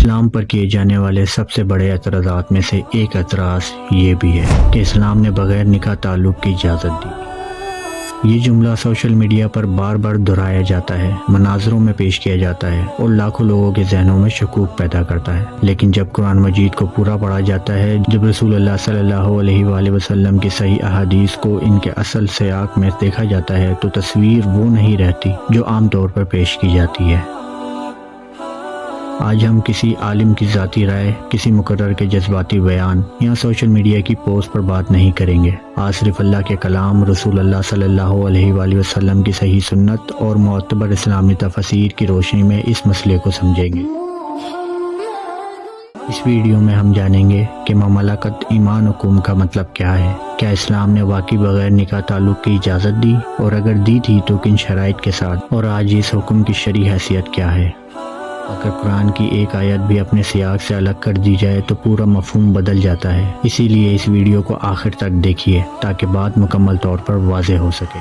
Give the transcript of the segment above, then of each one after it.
اسلام پر کیے جانے والے سب سے بڑے اعتراضات میں سے ایک اعتراض یہ بھی ہے کہ اسلام نے بغیر نکاح تعلق کی اجازت دی۔ یہ جملہ سوشل میڈیا پر بار بار دہرایا جاتا ہے، مناظروں میں پیش کیا جاتا ہے اور لاکھوں لوگوں کے ذہنوں میں شکوک پیدا کرتا ہے۔ لیکن جب قرآن مجید کو پورا پڑھا جاتا ہے، جب رسول اللہ صلی اللہ علیہ وآلہ وسلم کی صحیح احادیث کو ان کے اصل سیاق میں دیکھا جاتا ہے تو تصویر وہ نہیں رہتی جو عام طور پر پیش کی جاتی ہے۔ آج ہم کسی عالم کی ذاتی رائے، کسی مقرر کے جذباتی بیان یا سوشل میڈیا کی پوسٹ پر بات نہیں کریں گے۔ آج صرف اللہ کے کلام، رسول اللہ صلی اللہ علیہ وآلہ وسلم کی صحیح سنت اور معتبر اسلامی تفاسیر کی روشنی میں اس مسئلے کو سمجھیں گے۔ اس ویڈیو میں ہم جانیں گے کہ مملکت ایمانکم کا مطلب کیا ہے، کیا اسلام نے واقعی بغیر نکاح تعلق کی اجازت دی، اور اگر دی تھی تو کن شرائط کے ساتھ، اور آج اس حکم کی شرعی حیثیت کیا ہے۔ اگر قرآن کی ایک آیت بھی اپنے سیاق سے الگ کر دی جائے تو پورا مفہوم بدل جاتا ہے۔ اسی لیے اس ویڈیو کو آخر تک دیکھیے تاکہ بات مکمل طور پر واضح ہو سکے۔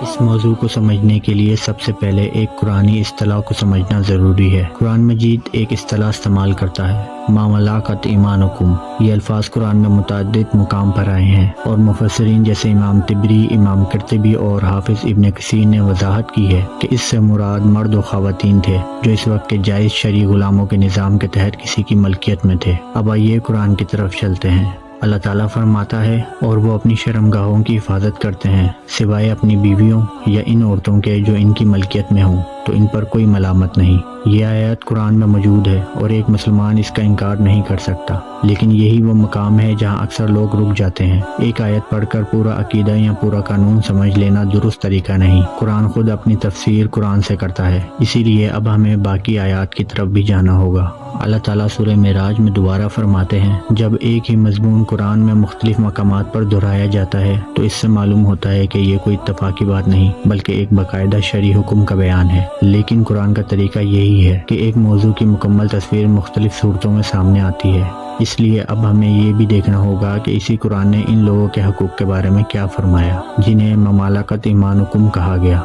اس موضوع کو سمجھنے کے لیے سب سے پہلے ایک قرآنی اصطلاح کو سمجھنا ضروری ہے۔ قرآن مجید ایک اصطلاح استعمال کرتا ہے، ما ملکت ایمانکم۔ یہ الفاظ قرآن میں متعدد مقام پر آئے ہیں اور مفسرین جیسے امام طبری، امام قرطبی اور حافظ ابن کثیر نے وضاحت کی ہے کہ اس سے مراد مرد و خواتین تھے جو اس وقت کے جائز شرعی غلاموں کے نظام کے تحت کسی کی ملکیت میں تھے۔ اب آئیے قرآن کی طرف چلتے ہیں۔ اللہ تعالیٰ فرماتا ہے، اور وہ اپنی شرمگاہوں کی حفاظت کرتے ہیں سوائے اپنی بیویوں یا ان عورتوں کے جو ان کی ملکیت میں ہوں، تو ان پر کوئی ملامت نہیں۔ یہ آیت قرآن میں موجود ہے اور ایک مسلمان اس کا انکار نہیں کر سکتا، لیکن یہی وہ مقام ہے جہاں اکثر لوگ رک جاتے ہیں۔ ایک آیت پڑھ کر پورا عقیدہ یا پورا قانون سمجھ لینا درست طریقہ نہیں۔ قرآن خود اپنی تفسیر قرآن سے کرتا ہے، اسی لیے اب ہمیں باقی آیات کی طرف بھی جانا ہوگا۔ اللہ تعالیٰ سورہ معراج میں دوبارہ فرماتے ہیں، جب ایک ہی مضمون قرآن میں مختلف مقامات پر دہرایا جاتا ہے تو اس سے معلوم ہوتا ہے کہ یہ کوئی اتفاقی بات نہیں بلکہ ایک باقاعدہ شرعی حکم کا بیان ہے۔ لیکن قرآن کا طریقہ یہی ہے کہ ایک موضوع کی مکمل تصویر مختلف صورتوں میں سامنے آتی ہے۔ اس لیے اب ہمیں یہ بھی دیکھنا ہوگا کہ اسی قرآن نے ان لوگوں کے حقوق کے بارے میں کیا فرمایا جنہیں مملکت ایمانکم کہا گیا۔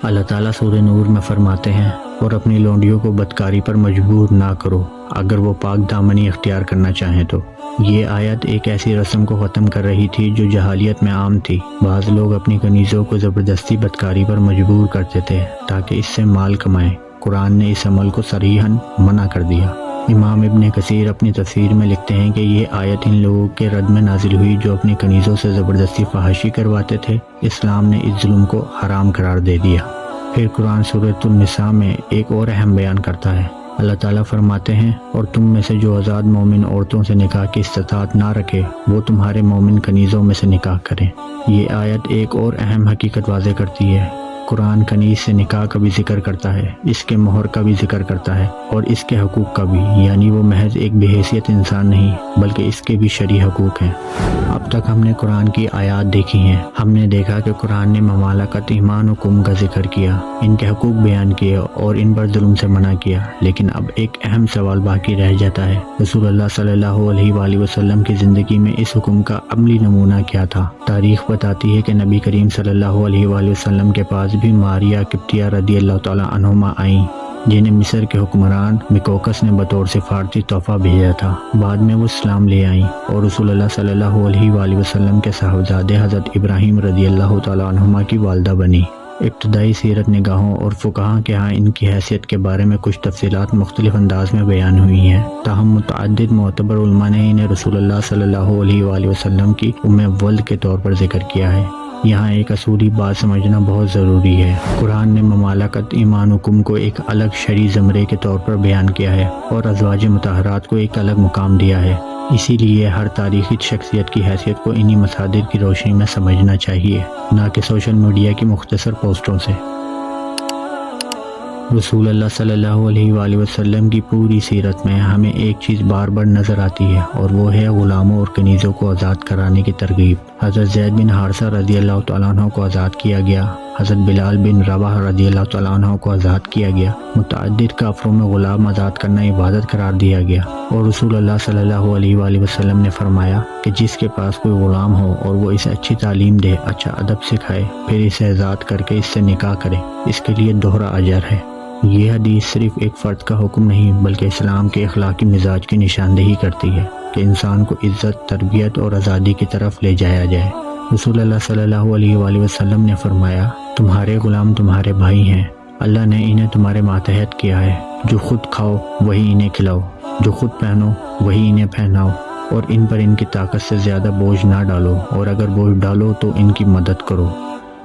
اللہ تعالیٰ سورہ نور میں فرماتے ہیں، اور اپنی لونڈیوں کو بدکاری پر مجبور نہ کرو اگر وہ پاک دامنی اختیار کرنا چاہیں تو۔ یہ آیت ایک ایسی رسم کو ختم کر رہی تھی جو جہالیت میں عام تھی۔ بعض لوگ اپنی کنیزوں کو زبردستی بدکاری پر مجبور کرتے تھے تاکہ اس سے مال کمائیں۔ قرآن نے اس عمل کو صریحاً منع کر دیا۔ امام ابن کثیر اپنی تفسیر میں لکھتے ہیں کہ یہ آیت ان لوگوں کے رد میں نازل ہوئی جو اپنی کنیزوں سے زبردستی فحاشی کرواتے تھے۔ اسلام نے اس ظلم کو حرام قرار دے دیا۔ پھر قرآن سورۃ النساء میں ایک اور اہم بیان کرتا ہے۔ اللہ تعالیٰ فرماتے ہیں، اور تم میں سے جو آزاد مومن عورتوں سے نکاح کی استطاعت نہ رکھے وہ تمہارے مومن کنیزوں میں سے نکاح کریں۔ یہ آیت ایک اور اہم حقیقت واضح کرتی ہے۔ قرآن کنیز سے نکاح کا بھی ذکر کرتا ہے، اس کے مہر کا بھی ذکر کرتا ہے اور اس کے حقوق کا بھی، یعنی وہ محض ایک بے حیثیت انسان نہیں بلکہ اس کے بھی شرعی حقوق ہیں۔ اب تک ہم نے قرآن کی آیات دیکھی ہیں۔ ہم نے دیکھا کہ قرآن نے مملکت ایمانکم کا ذکر کیا، ان کے حقوق بیان کیے اور ان پر ظلم سے منع کیا۔ لیکن اب ایک اہم سوال باقی رہ جاتا ہے، رسول اللہ صلی اللہ علیہ وآلہ وسلم کی زندگی میں اس حکم کا عملی نمونہ کیا تھا؟ تاریخ بتاتی ہے کہ نبی کریم صلی اللہ علیہ وآلہ وسلم کے پاس بھی ماریہ قبطیہ رضی اللہ تعالیٰ عنہما آئیں، جنہیں مصر کے حکمران مکوکس نے بطور سفارتی تحفہ بھیجا تھا۔ بعد میں وہ اسلام لے آئیں اور رسول اللہ صلی اللہ علیہ وآلہ وسلم کے صاحبزادے حضرت ابراہیم رضی اللہ تعالیٰ عنہما کی والدہ بنی۔ ابتدائی سیرت نگاہوں اور فقہاء کے ہاں ان کی حیثیت کے بارے میں کچھ تفصیلات مختلف انداز میں بیان ہوئی ہیں، تاہم متعدد معتبر علماء نے انہیں رسول اللہ صلی اللہ علیہ وآلہ وسلم کی ام ولد کے طور پر ذکر کیا ہے۔ یہاں ایک اصولی بات سمجھنا بہت ضروری ہے۔ قرآن نے مملکت ایمانکم کو ایک الگ شرعی زمرے کے طور پر بیان کیا ہے اور ازواج مطہرات کو ایک الگ مقام دیا ہے۔ اسی لیے ہر تاریخی شخصیت کی حیثیت کو انہی مصادر کی روشنی میں سمجھنا چاہیے، نہ کہ سوشل میڈیا کی مختصر پوسٹوں سے۔ رسول اللہ صلی اللہ علیہ وآلہ وسلم کی پوری سیرت میں ہمیں ایک چیز بار بار نظر آتی ہے اور وہ ہے غلاموں اور کنیزوں کو آزاد کرانے کی ترغیب۔ حضرت زید بن حارثہ رضی اللہ تعالیٰ عنہ کو آزاد کیا گیا، حضرت بلال بن رباح رضی اللہ تعالیٰ عنہ کو آزاد کیا گیا۔ متعدد کافروں میں غلام آزاد کرنا عبادت قرار دیا گیا، اور رسول اللہ صلی اللہ علیہ وآلہ وسلم نے فرمایا کہ جس کے پاس کوئی غلام ہو اور وہ اسے اچھی تعلیم دے، اچھا ادب سکھائے، پھر اسے آزاد کر کے اس سے نکاح کرے، اس کے لیے دوہرا اجر ہے۔ یہ حدیث صرف ایک فرد کا حکم نہیں بلکہ اسلام کے اخلاقی مزاج کی نشاندہی کرتی ہے کہ انسان کو عزت، تربیت اور آزادی کی طرف لے جایا جائے۔ رسول اللہ صلی اللہ علیہ وآلہ وسلم نے فرمایا، تمہارے غلام تمہارے بھائی ہیں، اللہ نے انہیں تمہارے ماتحت کیا ہے، جو خود کھاؤ وہی انہیں کھلاؤ، جو خود پہنو وہی انہیں پہناؤ، اور ان پر ان کی طاقت سے زیادہ بوجھ نہ ڈالو، اور اگر بوجھ ڈالو تو ان کی مدد کرو۔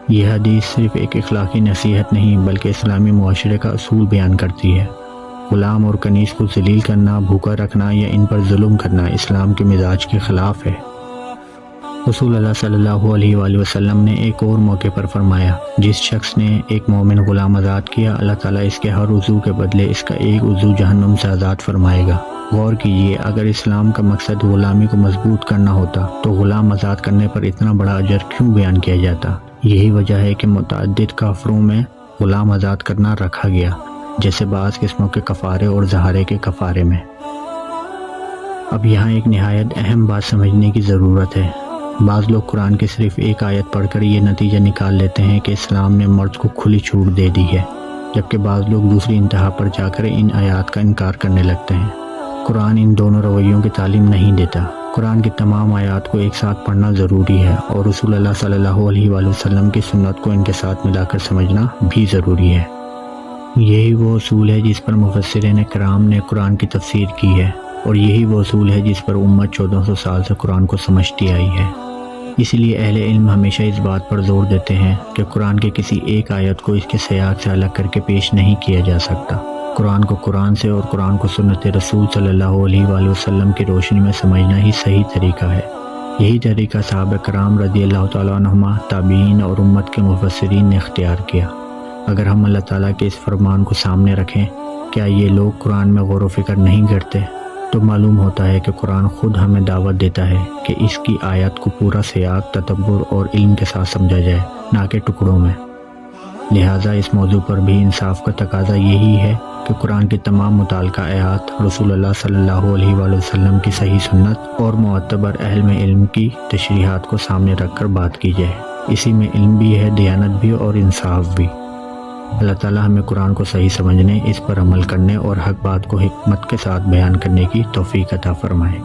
یہ حدیث صرف ایک اخلاقی نصیحت نہیں بلکہ اسلامی معاشرے کا اصول بیان کرتی ہے۔ غلام اور کنیز کو ذلیل کرنا، بھوکا رکھنا یا ان پر ظلم کرنا اسلام کے مزاج کے خلاف ہے۔ رسول اللہ صلی اللہ علیہ وآلہ وسلم نے ایک اور موقع پر فرمایا، جس شخص نے ایک مومن غلام آزاد کیا، اللہ تعالیٰ اس کے ہر عضو کے بدلے اس کا ایک عضو جہنم سے آزاد فرمائے گا۔ غور کیجئے، اگر اسلام کا مقصد غلامی کو مضبوط کرنا ہوتا تو غلام آزاد کرنے پر اتنا بڑا اجر کیوں بیان کیا جاتا؟ یہی وجہ ہے کہ متعدد کافروں میں غلام آزاد کرنا رکھا گیا، جیسے بعض قسموں کے کفارے اور زہارے کے کفارے میں۔ اب یہاں ایک نہایت اہم بات سمجھنے کی ضرورت ہے۔ بعض لوگ قرآن کی صرف ایک آیت پڑھ کر یہ نتیجہ نکال لیتے ہیں کہ اسلام نے مرد کو کھلی چھوٹ دے دی ہے، جبکہ بعض لوگ دوسری انتہا پر جا کر ان آیات کا انکار کرنے لگتے ہیں۔ قرآن ان دونوں رویوں کی تعلیم نہیں دیتا۔ قرآن کی تمام آیات کو ایک ساتھ پڑھنا ضروری ہے، اور رسول اللہ صلی اللہ علیہ وآلہ وسلم کی سنت کو ان کے ساتھ ملا کر سمجھنا بھی ضروری ہے۔ یہی وہ اصول ہے جس پر مفسرین کرام نے قرآن کی تفسیر کی ہے، اور یہی وہ اصول ہے جس پر امت 1400 سال سے قرآن کو سمجھتی آئی ہے۔ اسی لیے اہل علم ہمیشہ اس بات پر زور دیتے ہیں کہ قرآن کے کسی ایک آیت کو اس کے سیاق سے الگ کر کے پیش نہیں کیا جا سکتا۔ قرآن کو قرآن سے اور قرآن کو سنت رسول صلی اللہ علیہ وآلہ وسلم کی روشنی میں سمجھنا ہی صحیح طریقہ ہے۔ یہی طریقہ صحابہ کرام رضی اللہ تعالیٰ عنہما، تابعین اور امت کے مفسرین نے اختیار کیا۔ اگر ہم اللہ تعالیٰ کے اس فرمان کو سامنے رکھیں، کیا یہ لوگ قرآن میں غور و فکر نہیں کرتے؟ تو معلوم ہوتا ہے کہ قرآن خود ہمیں دعوت دیتا ہے کہ اس کی آیت کو پورا سیاق، تدبر اور علم کے ساتھ سمجھا جائے، نہ کہ ٹکڑوں میں۔ لہٰذا اس موضوع پر بھی انصاف کا تقاضا یہی ہے کہ قرآن کی تمام متعلقہ آیات رسول اللہ صلی اللہ علیہ وآلہ وسلم کی صحیح سنت اور معتبر اہل علم کی تشریحات کو سامنے رکھ کر بات کی جائے۔ اسی میں علم بھی ہے، دیانت بھی اور انصاف بھی۔ اللہ تعالیٰ ہمیں قرآن کو صحیح سمجھنے، اس پر عمل کرنے اور حق بات کو حکمت کے ساتھ بیان کرنے کی توفیق عطا فرمائے۔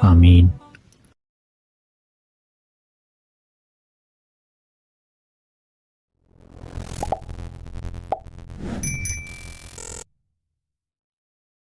آمین۔